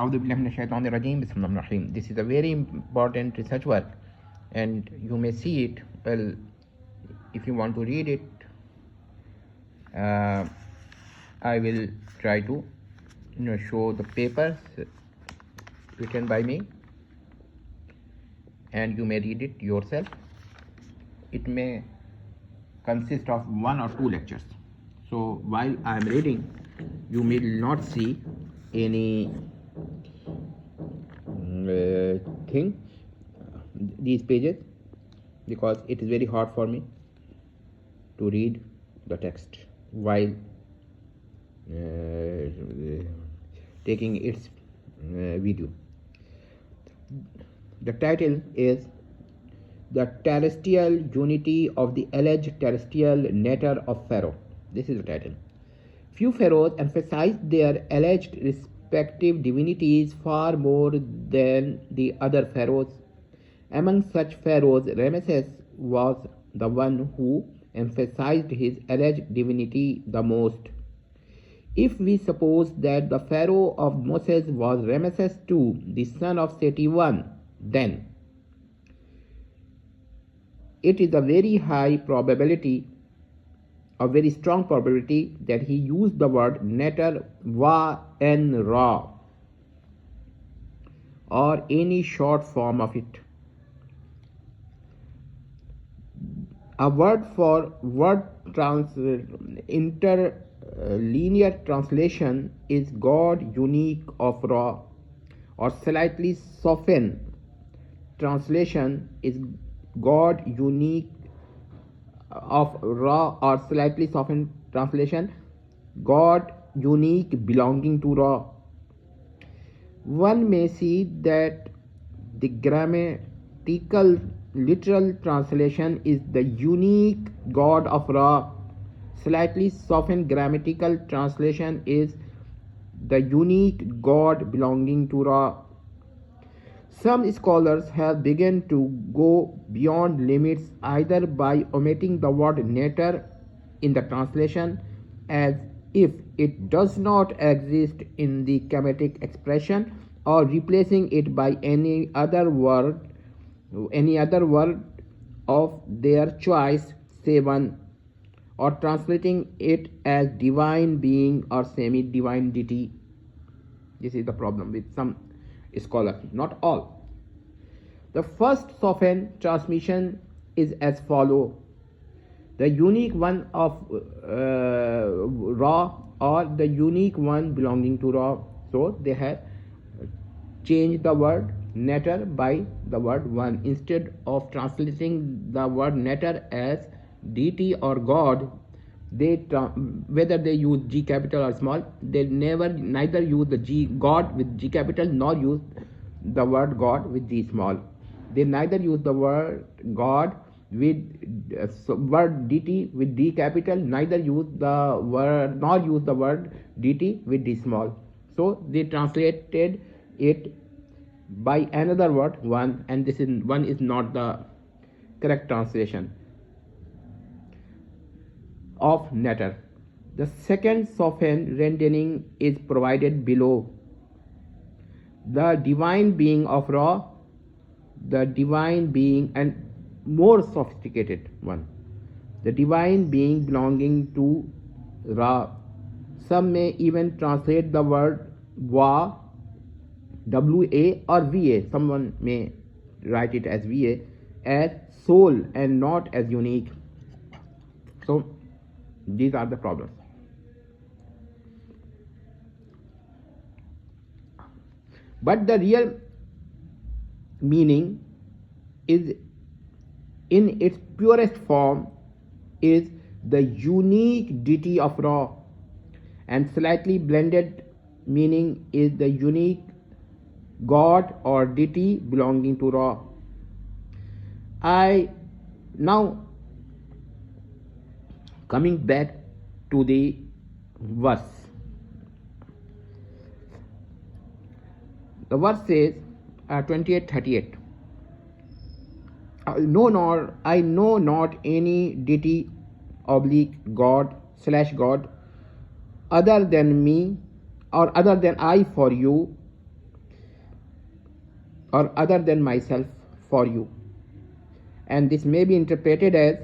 Bismillahirrahmanirrahim. This is a very important research work, and you may see it. Well, if you want to read it, I will try to show the papers written by me, and you may read it yourself. It may consist of 1 or 2 lectures. So while I am reading, you may not see any these pages, because it is very hard for me to read the text while taking its video. The title is "The Terrestrial Unity of the Alleged Terrestrial Nature of Pharaoh." This is the title. Few pharaohs emphasized their alleged respective divinities far more than the other pharaohs. Among such pharaohs, Rameses was the one who emphasized his alleged divinity the most. If we suppose that the pharaoh of Moses was Rameses II, the son of Seti I, then it is a very high probability, a very strong probability, that he used the word Neter Wa En Ra or any short form of it. A word for word interlinear translation is God unique of Ra, or slightly softened translation is God unique of Ra, or slightly softened translation God unique belonging to Ra. One may see that the grammatical literal translation is the unique God of Ra. Slightly softened grammatical translation is the unique God belonging to Ra. Some scholars have begun to go beyond limits, either by omitting the word Neter in the translation as if it does not exist in the Kemetic expression, or replacing it by any other word of their choice, say one, or translating it as divine being or semi-divine deity. This is the problem with some scholars, not all. The first softened transmission is as follows: the unique one of Ra, or the unique one belonging to Ra. So they have changed the word Neter by the word one. Instead of translating the word Neter as deity or God, whether they use G capital or small, they neither use the G God with G capital nor use the word God with G small. They neither use the word God with word deity with D capital, neither use the word nor use the word deity with D small. So they translated it by another word one, and this one is not the correct translation of Neter. The second softened rendering is provided below: the divine being of Ra, the divine being, and more sophisticated one, the divine being belonging to Ra. Some may even translate the word Wa, W-A, or V-A, someone may write it as V-A, as soul and not as unique. So these are the problems. But the real meaning is, in its purest form, is the unique deity of Ra, and slightly blended meaning is the unique God or deity belonging to Ra. Now coming back to the verse. The verse says 28:38. I know not any deity God / God other than me, or other than I for you, or other than myself for you. And this may be interpreted as,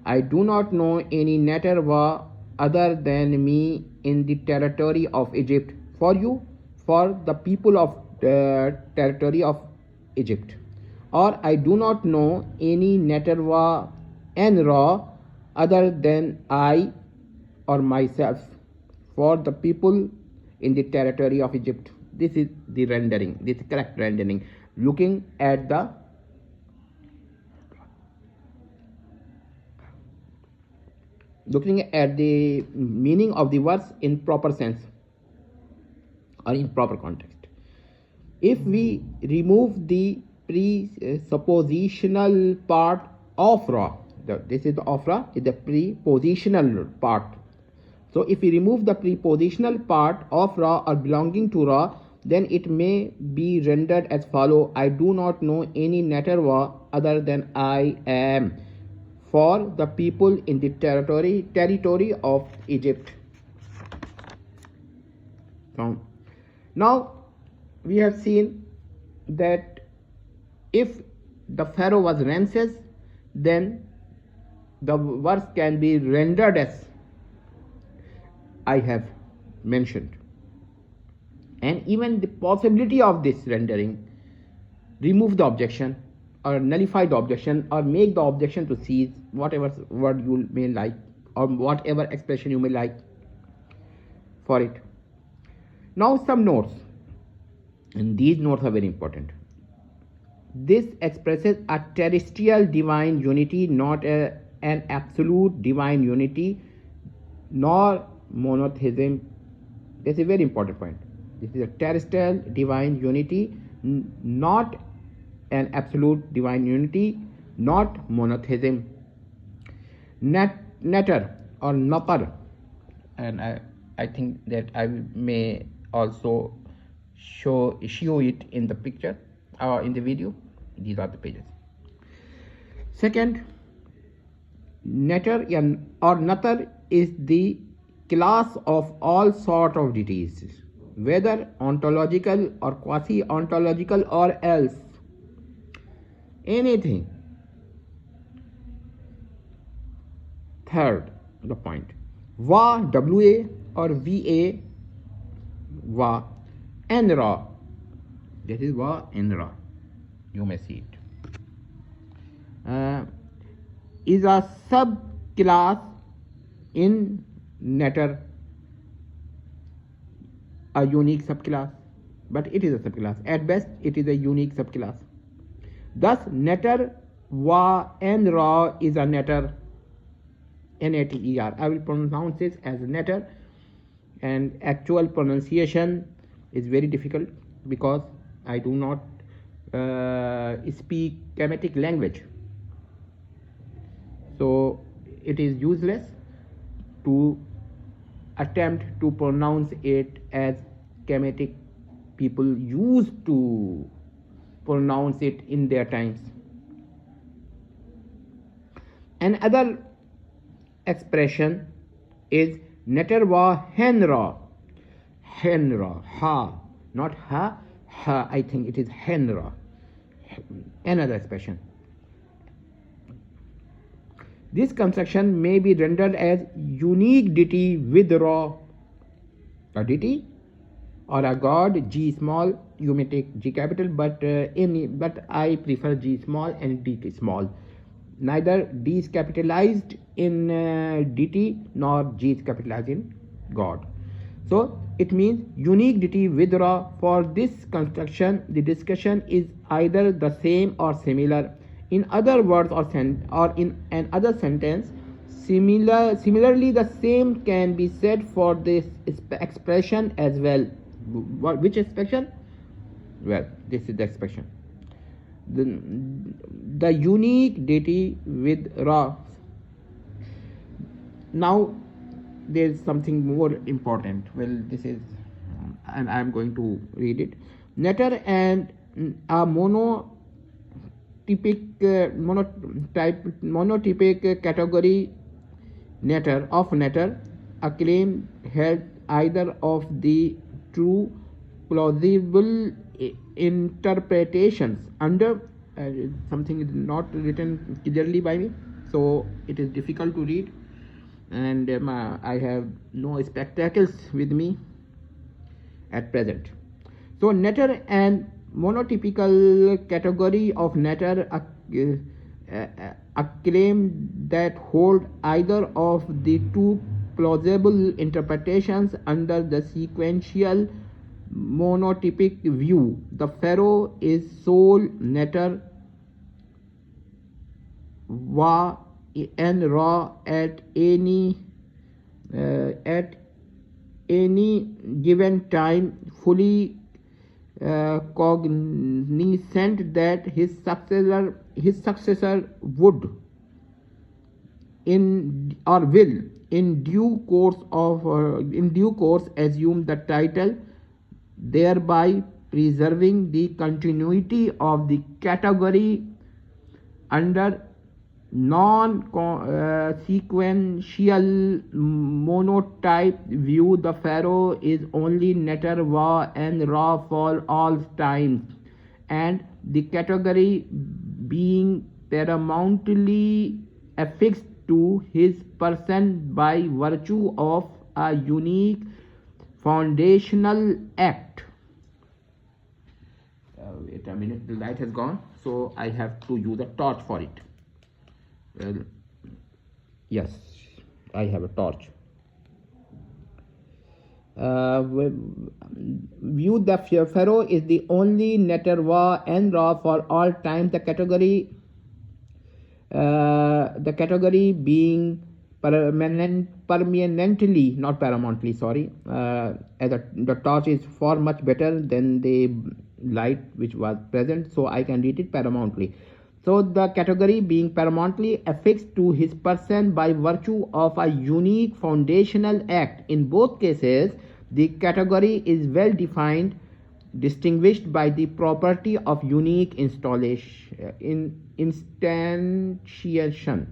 I do not know any Neterwa other than me in the territory of Egypt for you, for the people of the territory of Egypt. Or I do not know any Neterwa and Ra other than I or myself for the people in the territory of Egypt. This is the rendering, this is correct rendering, looking at the meaning of the verse in proper sense or in proper context. If we remove the presuppositional part of Ra, this is the of Ra, is the prepositional part. So if we remove the prepositional part of Ra or belonging to Ra, then it may be rendered as follow: I do not know any Neterwa other than I am for the people in the territory of Egypt. Now we have seen that if the pharaoh was Ramses, then the verse can be rendered as I have mentioned. And even the possibility of this rendering remove the objection or nullify the objection or make the objection to cease, whatever word you may like or whatever expression you may like for it. Now some notes, and these notes are very important. This expresses a terrestrial divine unity, not an absolute divine unity, nor monotheism. That's a very important point. This is a terrestrial divine unity, not an absolute divine unity, not monotheism. Netter or Napar, and I think that I may also show it in the picture or in the video. These are the pages. Second, Netter or Natar is the class of all sort of deities, whether ontological or quasi-ontological or else anything. Third, the point, Va, W-A or V-A, Va, and Ra. This is Va and Ra. You may see it. Is a subclass in Netter, a unique subclass, but it is a subclass. At best, it is a unique subclass. Thus, Netter, Va, and Ra is a Netter, N-A-T-E-R. I will pronounce this as Netter, and actual pronunciation is very difficult because I do not speak Kemetic language. So it is useless to attempt to pronounce it as Kemetic people used to pronounce it in their times. Another expression is Neterwa Henra. Henra, ha, not ha, ha, I think it is Henra. Another expression. This construction may be rendered as unique deity with Ra, a deity or a god, G small. You may take G capital, but I prefer G small and D small. Neither D is capitalized in deity nor G is capitalized in God. So it means unique deity with Ra. For this construction, the discussion is either the same or similar. In other words or in another sentence, similarly the same can be said for this expression as well. Which expression? Well, this is the expression. The unique deity with Ra. Now there is something more important. Well, this is, and I am going to read it. Netter and a monotypic category Netter, a claim held either of the two plausible interpretations under something is not written clearly by me, so it is difficult to read, and I have no spectacles with me at present. So netter and monotypical category of netter a claim that hold either of the two plausible interpretations under the sequential monotypic view. The pharaoh is sole netter wa and ra at any given time, fully cognizant that his successor would in or will in due course assume the title, thereby preserving the continuity of the category. Under non-sequential monotype view, the pharaoh is only netter, wa and ra for all times, and the category being paramountly affixed to his person by virtue of a unique foundational act. Wait a minute, the light has gone, so I have to use a torch for it. Well, yes, I have a torch. View the pharaoh is the only netter, wa and ra for all time. The category being permanently, not paramountly, sorry, as the torch is far much better than the light which was present, so I can read it paramountly. So the category being paramountly affixed to his person by virtue of a unique foundational act. In both cases, the category is well defined, distinguished by the property of unique instantiation.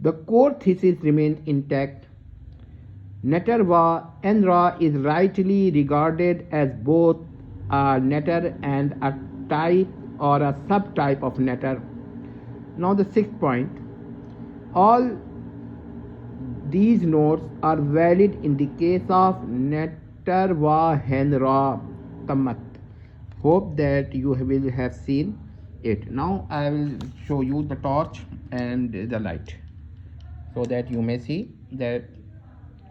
The core thesis remains intact. Netter, wa and ra is rightly regarded as both a netter and a type or a subtype of netter. Now the sixth point. All these notes are valid in the case of netter, wa and ra tamat. Hope that you will have seen it. Now I will show you the torch and the light, so that you may see that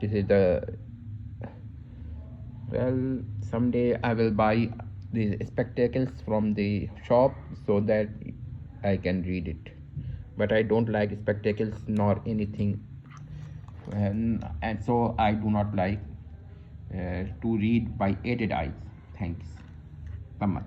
this is the, well, someday I will buy the spectacles from the shop so that I can read it, but I don't like spectacles nor anything, and so I do not like to read by aided eyes. Thanks. Tamat.